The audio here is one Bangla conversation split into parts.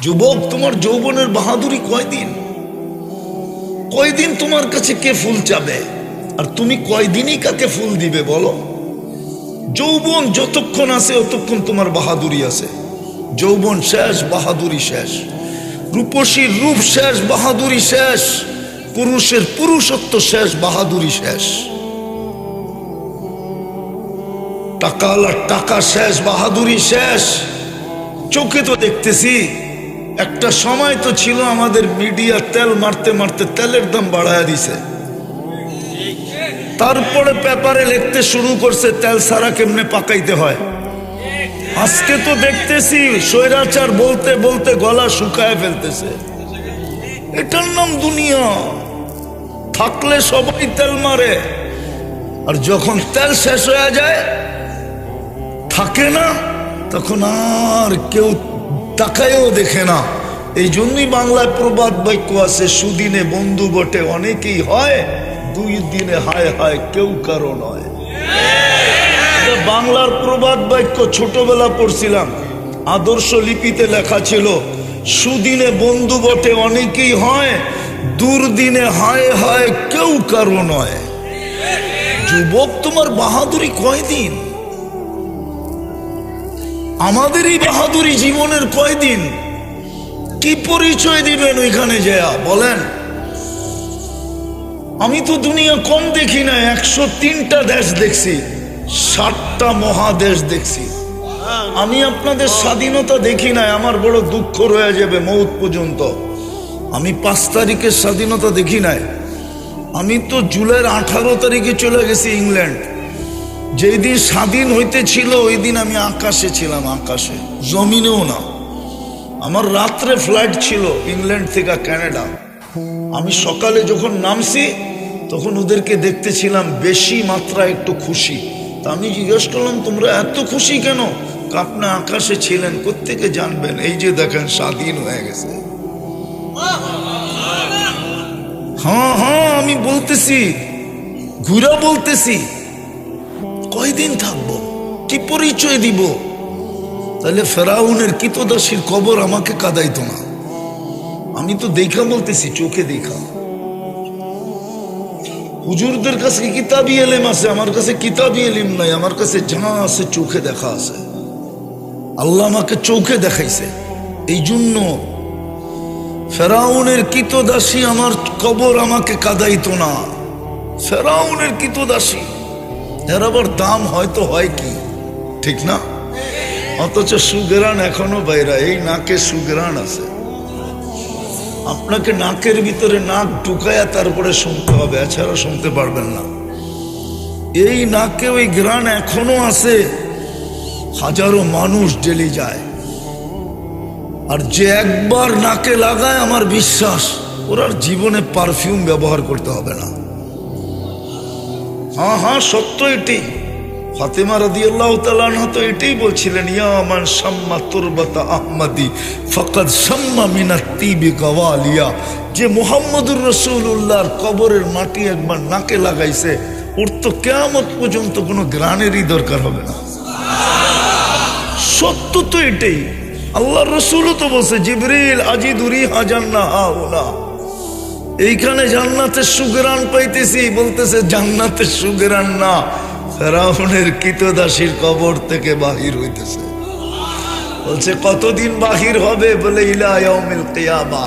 যুবক, তোমার যৌবনের বাহাদুরি কয়দিন? কয়দিন তোমার কাছে কে ফুল চাবে? আর তুমি কয়দিনই কাকে ফুল দিবে বলো? যৌবন যতক্ষণ আছে ততক্ষণ তোমার বাহাদুরি আছে। যৌবন শেষ, বাহাদুরি শেষ। রূপসীর রূপ শেষ, বাহাদুরি শেষ। পুরুষের পুরুষত্ব শেষ, বাহাদুরি শেষ। টাকাওয়ালার টাকা শেষ, বাহাদুরি শেষ। চোখে তো দেখতেছি। একটা সময় তো ছিল আমাদের মিডিয়া তেল মারতে মারতে তেলের দাম বাড়ায় দিছে। তারপরে পেপারে লিখতে শুরু করছে তেল সারা কেমনে পাকাইতে হয়। আজকে তো দেখতেছি স্বৈরাচার বলতে বলতে গলা শুকায় ফেলতেছে। এটার নাম দুনিয়া। থাকলে সবাই তেল মারে, আর যখন তেল শেষ হয়ে যায়, থাকে না, তখন আর কেউ তাকায়ও দেখে না। এই জন্যই বাংলায় প্রবাদ বাক্য আছে, সুদিনে বন্ধু বটে অনেকেই হয়, দুই দিনে হায় হায় কেউ কারো নয়। বাংলার প্রবাদ বাক্য ছোটবেলা পড়ছিলাম, আদর্শ লিপিতে লেখা ছিল, সুদিনে বন্ধু বটে অনেকেই হয়, দুর্দিনে হায় হায় কেউ কারো নয়। যুবক, তোমার বাহাদুরি কয়দিন? আমাদের এই বাহাদুরি জীবনের কয়দিন? কি পরিচয় দিবেন ওইখানে যায়া বলেন? আমি তো দুনিয়া কম দেখি না, 103টা দেশ দেখছি, 60টা মহাদেশ দেখছি। আমি আপনাদের স্বাধীনতা দেখি নাই, আমার বড় দুঃখ রয়ে যাবে মৌত পর্যন্ত। আমি 5 তারিখের স্বাধীনতা দেখি নাই। আমি তো জুলাইয়ের 18 তারিখে চলে গেছি ইংল্যান্ড। যেই দিন স্বাধীন হইতে ছিল ওই দিন আমি আকাশে ছিলাম, আকাশে, জমিনেও না। আমার রাত্রে ফ্লাইট ছিল ইংল্যান্ড থেকে কানাডা। আমি সকালে যখন নামছি তখন ওদেরকে দেখতেছিলাম বেশি মাত্রা একটু খুশি। তা আমি জিজ্ঞেস করলাম, তোমরা এত খুশি কেন? আপনি আকাশে ছিলেন, কোত্থেকে জানবেন? এই যে দেখেন স্বাধীন হয়ে গেছে। হ্যাঁ হ্যাঁ, আমি বলতেছি, ঘুরা বলতেছি, কয়দিন থাকবো? কি পরিচয় দিব? তাহলে ফেরাউনের কিতদাসীর কবর আমাকে কাঁদাইতো না। আমি তো দেখা বলতেছি, চোখে দেখা। হুজুরদের কাছে কিতাবি এলেম আছে, আমার কাছে কিতাবি এলিম নাই। আমার কাছে যা আছে চোখে দেখা আছে। আল্লাহ আমাকে চোখে দেখাইছে। এই জন্য ফেরাউনের কিতদাসী আমার কবর আমাকে কাঁদাইতো না। ফেরাউনের কিতদাসী, এর আবার দাম হয়তো হয় কি, ঠিক না? অথচ সুগ্রাণ এখনো বাইরা, এই নাকে সুগ্রাণ আছে। আপনাকে নাকের ভিতরে নাক ঢুকায়া তারপরে শুনতে হবে, এছাড়া শুনতে পারবেন না। এই নাকে ওই গ্রাণ এখনো আছে। হাজারো মানুষ ডেলি যায়, আর যে একবার নাকে লাগায়, আমার বিশ্বাস ওর আর জীবনে পারফিউম ব্যবহার করতে হবে না। হ্যাঁ হ্যাঁ, সত্য এটি। ফাতেমা রাদিয়াল্লাহু তাআলা আনহা তো এটাই বলছিলেন, ইয়া মান শাম্মা তুরবাতা আহমদি ফাকাদ শাম্মা মিনাত তিবি গাওয়ালিয়া। যে মুহাম্মদুর রাসূলুল্লাহর কবরের মাটি একবার নাকে লাগাইছে, ওর তো কিয়ামত পর্যন্ত কোনো গ্রানেরই দরকার হবে না। সত্য তো এটাই। আল্লাহর রাসূলও তো বলছে, জিবরিল আজিদু রিহা জান্নাহ হাউলা, এইখানে জান্নাতের সুগ্রাণ পাইতেছি। বলতেছে জান্নাতের সুগ্রাণ না, ফেরাউনের কিতদাসীর কবর থেকে বাহির হইতেছে। বলছে কতদিন বাহির হবে? বলে ইলা ইয়াউমিল কিয়ামা,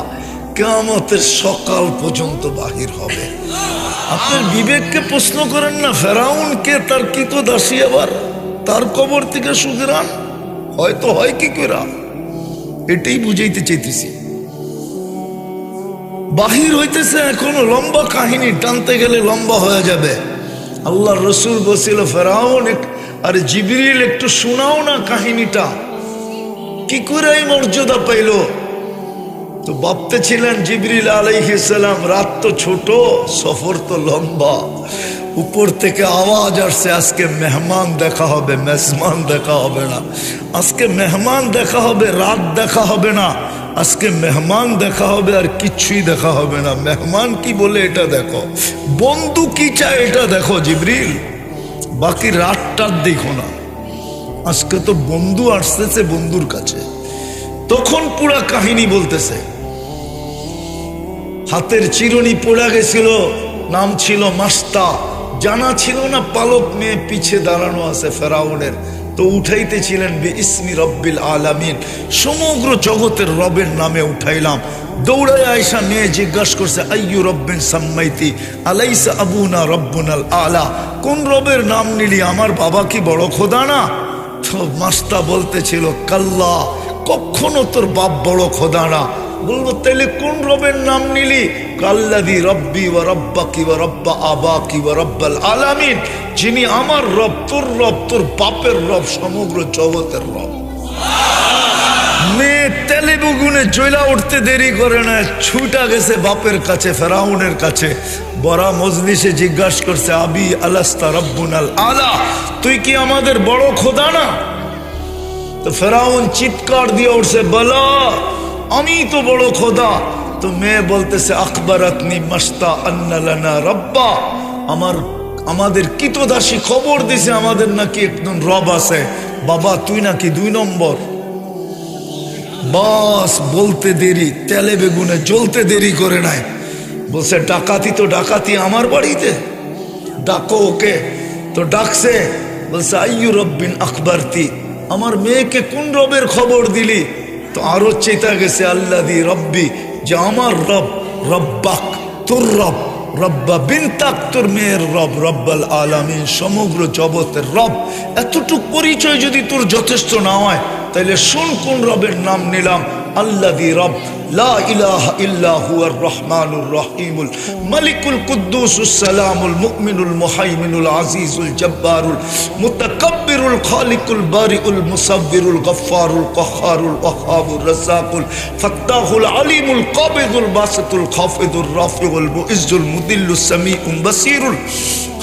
কিয়ামতের সকাল পর্যন্ত বাহির হবে। আপনার বিবেককে প্রশ্ন করেন না, ফেরাউনকে তার কিতদাসী আবার তার কবর থেকে সুগ্রাণ হয়তো হয় কি করে? এটাই বুঝাইতে চাইতেছি। বাহির হইতেছে, এখনো লম্বা কাহিনী, টানতে গেলে লম্বা হয়ে যাবে। আল্লাহর রসুল বলছিল, ফেরাউন আর জিবরিল একটু শোনাও না কাহিনীটা, কি করে এই মর্যাদা পাইল? তো ভাবতে ছিলেন জিবরিল আলাইহিস সালাম, রাত তো ছোট, সফর তো লম্বা। উপর থেকে আওয়াজ আসছে, আজকে মেহমান দেখা হবে, মেজমান দেখা হবে না। আজকে মেহমান দেখা হবে, রাত দেখা হবে না। আজকে মেহমান দেখা হবে, আর কিচ্ছুই দেখা হবে না। মেহমান কি বলে এটা দেখো, বন্ধু কি চায় এটা দেখো জিবরিল, বাকি রাতটার দেখো না। আজকে তো বন্ধু আসতেছে বন্ধুর কাছে। তখন পুরা কাহিনী বলতেছে। হাতের চিরুনি পড়ে গেছিল, নাম ছিল মাস্তা, জানা ছিল না পালক মেয়ে পিছে দাঁড়ানো আছে ফেরাউনের। তো উঠাইতেছিলেন বিইসমি রব্বিল আলামিন, সমগ্র জগতের রবের নামে উঠাইলাম। দৌড়ায় আয়েশা মেয়ে জিজ্ঞাসা করছে, আইয়ু রব্বিন সাম্মাইতি আলাইসা আবুনা রব্বুনাল আলা, কোন রবের নাম নিলি, আমার বাবা কি বড় খোদা না? তো মাস্তা বলতেছিল, কাল্লা, কখনো তোর বাপ বড় খোদা না। বলবো তাইলে কোন রবের নাম নিলি? কাল্লাযী রব্বি ওয়া রব্বাকি ওয়া রব্বা আবাকি ওয়া রব্বাল আলামিন, যিনি আমার রব, তোর বাপের রব, সমগ্র জগতের রব। মেয়ে তেলে বুগুনে জ্বলা উঠতে দেরি করে না, ছুটা গেছে বাপের কাছে, ফেরাউনের কাছে। বড়া মজলিসে জিজ্ঞাসা করছে, আবি আলাস্তা রব্বুনাল আলা, তুই কি আমাদের বড় খোদা না? তো ফেরাউন চিৎকার দিয়ে উঠছে, বলা আমি তো বড় খোদা। তো মেয়ে বলতেছে, আখবরাতনি মাস্তা আন্না লানা রব্বা, আমাদের কিতদাসী খবর দিছে আমাদের নাকি একজন রব আছে। বাবা তুই নাকি 2 নম্বর। বাস বলতে দেরি, তেলে বেগুনে জ্বলতে দেরি করে নাই। বলছে, ডাকাতি তো ডাকাতি আমার বাড়িতে, ডাকো ওকে। তো ডাকছে, বলছে, আইয়ু রব্বিন আখবরতি, আমার মেয়েকে কোন রবের খবর দিলি? তো আরো চেতা গেছে, আল্লাযী রব্বি, যে আমার রব, রব্বাক তোর রব, রব্বা বিনতাক তোর মেয়ের রব, রব্বাল আলামিন সমগ্র জগতের রব। এতটুক পরিচয় যদি তোর যথেষ্ট না হয়, তাইলে শোন কোন রবের নাম নিলাম। আল্লাযী রব লা ইলাহা ইল্লা হুয়ার রহমানুর রহিমুল মালিকুল কুদ্দুসুস সালামুল মুমিনুল মুহাইমিনুল আজিজুল জব্বারুল মুতাকাব্বিরুল খালিকুল বারিউল মুসাব্বিরুল গফফারুল কহ্হারুল ওয়াহ্হাবুর রাজ্জাকুল ফাত্তাহুল আলিমুল কাবিদুল বাসিতুল খাফিদুর রাফিউল মুইজ্জুল মুদিল্লুস সামিউল বাসিরুল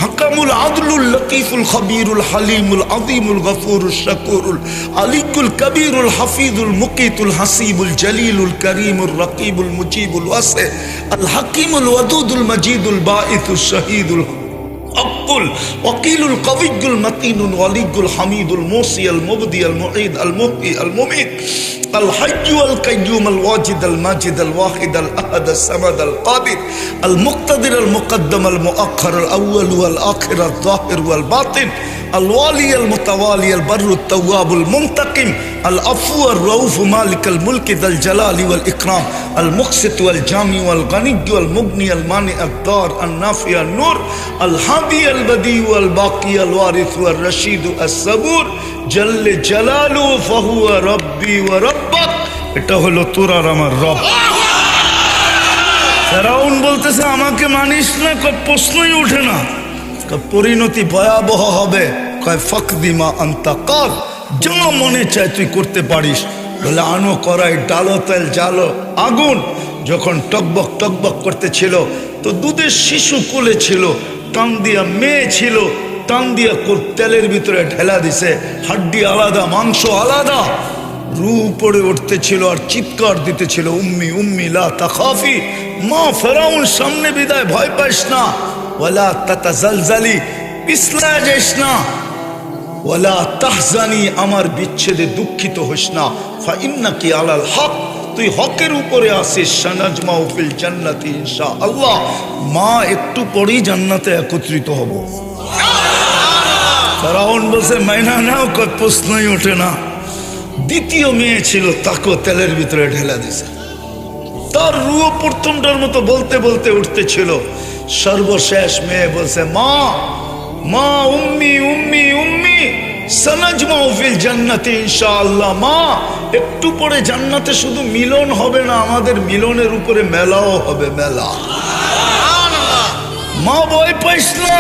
হাকামুল আদলুল লতীফুল খবীরুল হালিমুল আযীমুল গফুরুশ শাকুরুল আলিকুল কবীরুল হাফিজুল মুকিতুল হাসিবুল জলিলুল করিমুর রকিবুল মুজিবুল ওয়াসি আল হাকিমুল ওয়াদুদুল মজিদুল বাঈসুশ শহীদুল আকুল ওয়াকিলুল কবিয়ুল মতিনুল ওয়ালিয়ুল হামিদুল মুসি আল মুবদি আল মুঈদ আল মুহয়ি আল মুমীত الحي والقيوم الواجد الماجد الواحد الأحد الصمد القادر المقتدر المقدم المؤخر الأول والآخر الظاهر والباطن الوالي المتوالي البر التواب المنتقم العفو الرؤوف مالك الملك ذا الجلال والإكرام المقسط والجامع والغني والمغني المانع الضار النافع النور الهادي البديع والباقي الوارث والرشيد الصبور جل جلاله فهو ربي وربك। এটা হলো তোর আর আমার রব। ফেরাউন বলতেছে, আমাকে মানিস না? প্রশ্নই ওঠে না। পরিণতি ভয়াবহ হবে। কয় ফাকদিমা আনতা কাদ, যা মনে চায় তুই করতে পারিস। বলে, আনো করাই, ডালো তেল, জালো আগুন। যখন টকবক টকবক করতেছিল, তো দুধের শিশু কোলে ছিল, টান দিয়া মেয়ে ছিল, টান দিয়া তেলের ভিতরে ঢেলা দিছে। হাড্ডি আলাদা, মাংস আলাদা, রু উপরে উঠতেছিল আর চিৎকার দিতেছিল, উম্মি উম্মি লা তাখাফি, মা ফেরাউন সামনে বিদায়, ভয় পাইস না। ওয়ালা তাতাজালজালি, পিছলা যাইস না। ওয়ালা তাহজানি, আমার বিচ্ছেদে দুঃখিত হইস না। ফা ইন্নাকি আলাল হক, তুই হকের উপরে আসিস। সানাজমাউ ফিল জান্নাতি ইনশাআল্লাহ, মা একটু পরেই জান্নাতে একত্রিত হব। ফেরাউন বলছে, মাইনা নাও, কত প্রশ্নই ওঠে না। দ্বিতীয় মেয়ে ছিল, তাকেও তেলের ভিতরে ঢেলা দিছে। তার রুহ প্রথমটার মতো বলতে বলতে উঠতেছিল। সর্বশেষ মেয়ে বলছে, মা মা উম্মি উম্মি উম্মি সানাজমাউ ফিল জান্নাতি ইনশাআল্লাহ, মা একটু পরে জান্নাতে শুধু মিলন হবে না, আমাদের মিলনের উপরে মেলাও হবে, মেলা। মা ভয় পাইস না,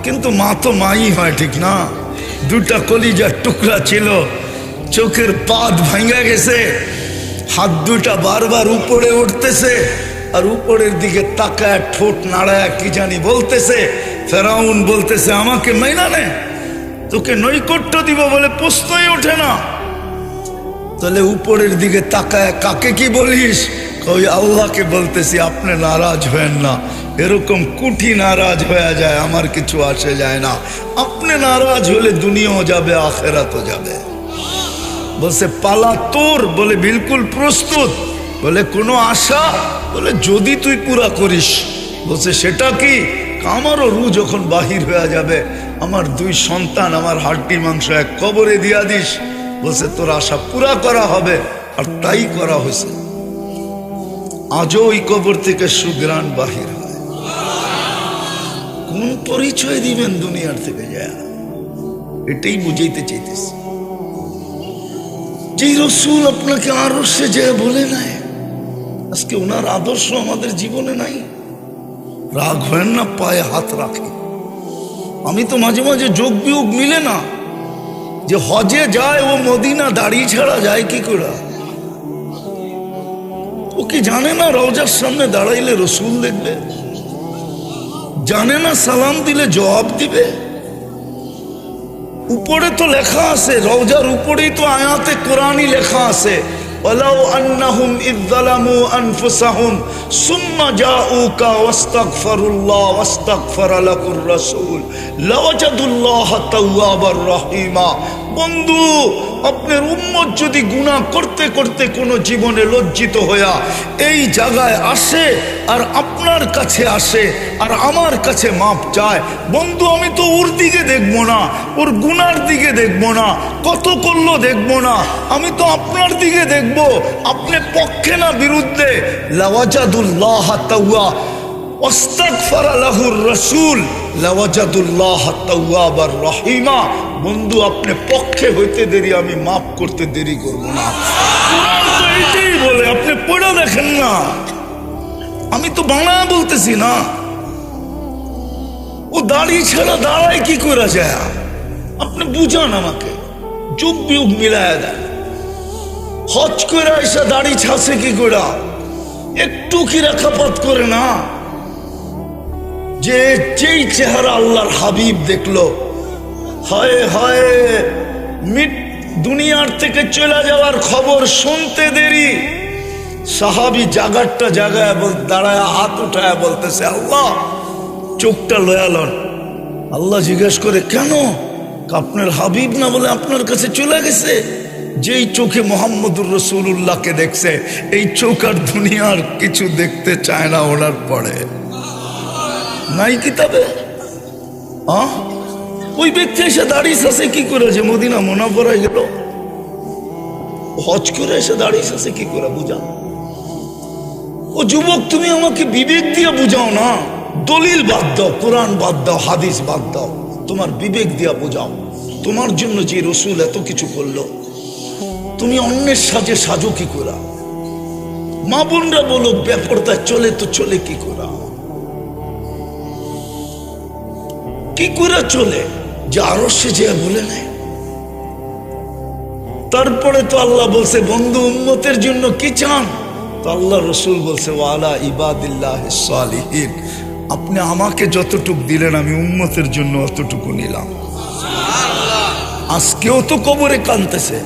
কিন্তু মা তো মাই হয়, ঠিক না? দুটা কলিজার টুকরা ছিল, চোখের পাত ভাঙা গেছে, হাত দুটা বারবার উপরে উঠতেছে, আর উপরের দিকে তাকায় ঠোঁট নাড়ায় কি জানি বলতেছে। ফেরাউন বলতেছে, আমাকে মাইনা নে, তোকে নৈকট্য দিব বলে প্রশ্নই ওঠে না। তাহলে উপরের দিকে তাকায় কাকে কি বলিস? ওই আল্লাহকে বলতেছি, আপনি নারাজ হয়েন না। এরকম কুঠি নারাজ হয়ে যায়, আমার কিছু আসে যায় না। আপনি নারাজ হলে দুনিয়াও যাবে, আখেরাতও যাবে। বলছে পালা তোর, বলে বিলকুল প্রস্তুত। বলে কোনো আশা? বলে যদি তুই পুরা করিস। বলছে সেটা কি? আমারও রু যখন বাহির হয়ে যাবে, আমার 2 সন্তান, আমার হাড্ডি মাংস এক কবরে দিয়া দিস। বলছে তোর আশা পুরা করা হবে। আর তাই করা হয়েছে। আজও ওই কবর থেকে সুগ্রাণ বাহির হয়। কোন পরিচয় দিবেন দুনিয়ার থেকে যায়? এটাই বুঝাইতে চাইতেছি। যে রসুল আপনাকে আরো সে যে বলে নাই, আজকে ওনার আদর্শ আমাদের জীবনে নাই। রাগ হয় না, পায়ে হাত রাখে। আমি তো মাঝে মাঝে যোগ বিয়োগ মিলে না, যে হজে যায় ও মদিনা দাড়ি ছাড়া যায় কি করে? ও কি জানে না রওজার সামনে দাঁড়াইলে রসুল দেখবে? জানে না সালাম দিলে জবাব দিবে? উপরে তো লেখা আছে, রওজার উপরেই তো আয়াতে কোরআনই লেখা আছে, ওয়ালাউ আন্নাহুম ইয যালামু আনফুসাহুম সুম্মা জাউকা ওয়াস্তাগফিরুল্লাহ ওয়াস্তাগফারা লাকুর রাসূল লাওয়াজাদুল্লাহা তাওয়াবার রহিমা। বন্ধু, আপনার উম্মত যদি গুনাহ করতে করতে কোনো জীবনে লজ্জিত হইয়া এই জায়গায় আসে আর আপনার কাছে আসে আর আমার কাছে মাপ চায়, বন্ধু আমি তো ওর দিকে দেখবো না, ওর গুনার দিকে দেখবো না, কত করলো দেখবো না, আমি তো আপনার দিকে দেখবো, আপনি পক্ষে না বিরুদ্ধে। লাওয়াজাদুল্লাহ তাওয়া ওয়াস্তাগফারা লাহুর রাসূল লাওয়াজাদুল্লাহ তাওয়াবার রহিমা। বন্ধু আপনি পক্ষে হইতে দেরি, আমি মাফ করতে দেরি করব না। কোরআন তো এটাই বলে, আপনি পড়ে দেখেন না, আমি তো বাংলা বলতেছি না। ও দাড়ি ছাড়া দাঁড়ায় কি করে যায়? আপনি বুঝান আমাকে, যুগ বিয়োগ মিলায় দেন। হজ করে এসে দাড়ি ছাসে কি করে? একটু কি রেখাপাত করে না? যে যেই চেহারা আল্লাহর হাবিব দেখলো, হায় হায়, দুনিয়ার থেকে চলে যাওয়ার খবর শুনতে দেরি, সাহাবি জাগারটা জাগায় দাঁড়ায় হাত উঠায় বলতেছে আল্লাহ চোখটা লয়ালন। আল্লাহ জিজ্ঞেস করে কেন? আপনার হাবিব না বলে আপনার কাছে চলে গেছে? যেই চোখে মোহাম্মদুর রাসূলুল্লাহকে দেখছে, এই চোখ আর দুনিয়ার কিছু দেখতে চায় না ওনার পরে। নাই কিতাবে ওই ব্যক্তি এসে দাঁড়িয়ে আছে কি করে? যে মদিনা মুনাওয়ারায় গেল, হজ করে এসে দাঁড়িয়ে আছে কি করে? বুঝাও। ও যুবক, তুমি আমাকে বিবেক দিয়ে বুঝাও না। দলিল বাদ দাও, কোরআন বাদ দাও, হাদিস বাদ দাও, তোমার বিবেক দিয়া বুঝাও। তোমার জন্য যে রসুল এত কিছু করলো, তুমি অন্যের সাজে সাজো কি করা? মা বোনরা বলো ব্যাপারটা চলে তো চলে কি করা? কি করে চলে? যে আরো সে যে বলে নেয়। তারপরে তো আল্লাহ বলছে বন্ধু উম্মতের জন্য কি চান? তো আল্লাহ রসুল বলছে ওয়ালা ইবাদিল্লাহিস সালিহিন, আপনি আমাকে যতটুকু দিলেন আমি উম্মতের জন্য অতটুকু নিলাম। আজকেও তো কবরে কাঁদতেছে,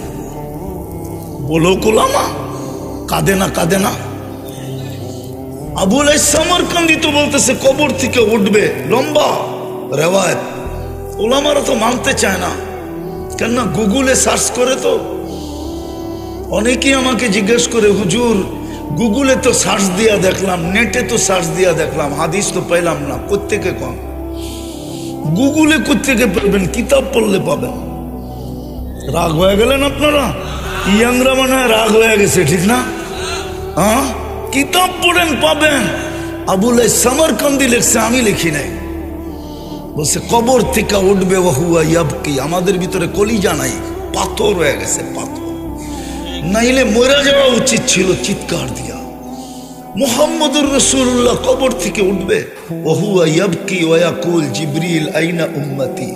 বলো গোলামা কাঁদে না? কাঁদে না? আবুল সামরকান্দি তো বলতেছে কবর থেকে উঠবে, লম্বা রেওয়ায়ত। ওলামারা তো মানতে চায় না, কেননা গুগলে সার্চ করে তো অনেকেই আমাকে জিজ্ঞেস করে হুজুর গুগলে তো সার্চ দিয়া দেখলাম, নেটে তো সার্চ দিয়া দেখলাম, হাদিস তো পাইলাম না। কোত্থেকে কম গুগলে কোত্থেকে পাবেন? কিতাব পড়লে পাবেন। রাগ হয়ে গেলেন আপনারা, ইয়াংরা মনে হয় রাগ হয়ে গেছে, ঠিক না? হ্যাঁ, কিতাব পড়েন পাবেন। আবুল সামরকান্দি লিখছে, আমি লিখি নাই। বলছে কবর থেকে উঠবে ওয়াহুয়া ইয়াবকি। আমাদের ভিতরে কলিজা নাই, পাথর হয়ে গেছে, পাথর। নাইলে মরে যাওয়া উচিত ছিল চিৎকার দিয়া। মুহাম্মদুর রাসূলুল্লাহ কবর থেকে উঠবে, ওয়াহুয়া ইয়াবকি ওয়া ইয়াকুল জিবরিল আইনা উম্মতি।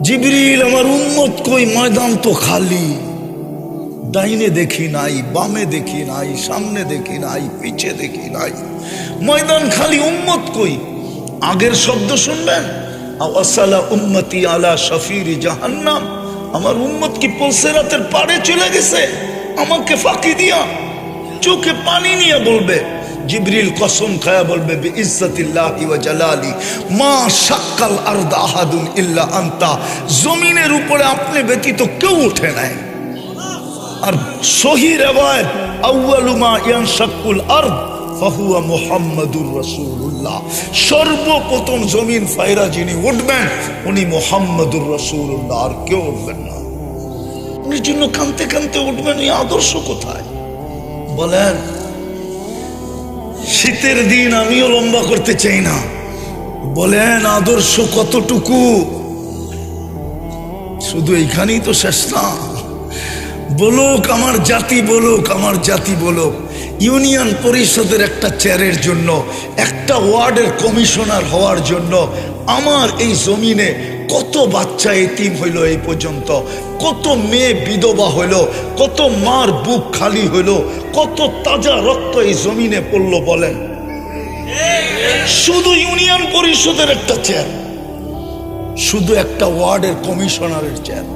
জিবরিল আমার উম্মত কই? ময়দান তো খালি, ডাইনে দেখি নাই, বামে দেখি নাই, সামনে দেখি নাই, পিছে দেখি নাই, ময়দান খালি, উম্মত কই? আগের শব্দ শুনবেন, আওয়াসালা উম্মতি আলা শাফির জাহান্নাম। আমার উম্মত কি পুলসিরাতের পাড়ে চলে গেছে? আমাকে ফাঁকি দিয়া চোখে পানি নিয়ে বলবে, জিবরিল কসম খায়া বলবে বিইজ্জাতিল্লাহি ওয়া জালালি মা শাক্কাল আরদ আহাদুন ইল্লা আনতা। জমিনের উপরে আপনি ব্যতীত কেউ ওঠে নাই। আর সহি রিওয়ায়াত আউয়ালু মা ইয়ানশাকুল আরদ ফাহুয়া মুহাম্মাদুর রাসূলুল্লাহ, সর্বপ্রথম জমিন ফায়রা যিনি উঠবেন উনি মুহাম্মাদুর রাসূলুল্লাহ, আর কেউ উঠবেন না। উনি জন্য কানতে কানতে উঠবেন, এই আদর্শ কোথায় বলেন? শীতের দিন আমিও লম্বা করতে চাই না, বলেন আদর্শ কতটুকু? শুধু এইখানেই তো শেষ না। বলুক আমার জাতি, বলুক আমার জাতি, বলুক ইউনিয়ন পরিষদের একটা চেয়ারের জন্য, একটা ওয়ার্ডের কমিশনার হওয়ার জন্য আমার এই জমিনে কত বাচ্চা এতিম হইল এই পর্যন্ত, কত মেয়ে বিধবা হইল, কত মার বুক খালি হইল, কত তাজা রক্ত এই জমিনে পড়লো বলেন? শুধু ইউনিয়ন পরিষদের একটা চেয়ার, শুধু একটা ওয়ার্ডের কমিশনারের চেয়ার।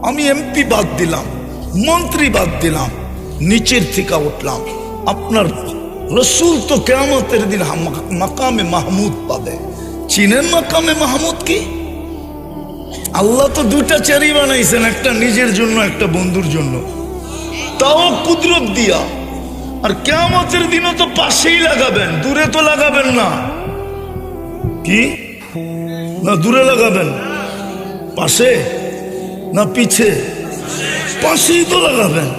আমি এমপি বাদ দিলাম, মন্ত্রী বাদ দিলাম, নিচের থেকে উঠলাম। আপনার রসুল তো কিয়ামতের দিন মাকামে মাহমুদ পাবে। চিনেন মাকামে মাহমুদ কি? আল্লাহ তো দুইটা চেয়ারই বানাইছেন, একটা নিজের জন্য, একটা বন্ধুর জন্য, তাও কুদরত দিয়া। আর কিয়ামতের দিনও তো পাশেই লাগাবেন, দূরে তো লাগাবেন না। কি না দূরে লাগাবেন? পাশে না পিছে? পাশেই তো লাগাবেন।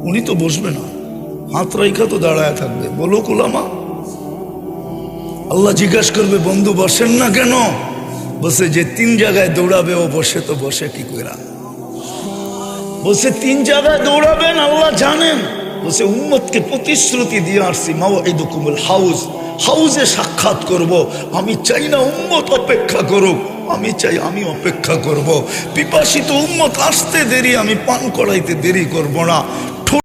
উনি তো বসবে না, হাত রাইখা তো দাঁড়ায় থাকবে। বলো কুলামা, আল্লাহ জিজ্ঞাসা করবে বন্ধু বসেন না কেন? বসে যে তিন জায়গায় দৌড়াবে ও বসে তো বসে কি করে? বসে তিন জায়গায় দৌড়াবেন আল্লাহ জানেন। বসে উম্মতকে প্রতিশ্রুতি দিয়ে আসছি মাওয়াইদুকুমুল হাউজ, হাউজে সাক্ষাৎ করব। আমি চাই না উম্মত অপেক্ষা করুক, আমি চাই আমি অপেক্ষা করব। পিপাসিত উম্মত আসতে দেরি, আমি পান করাইতে দেরি করব না।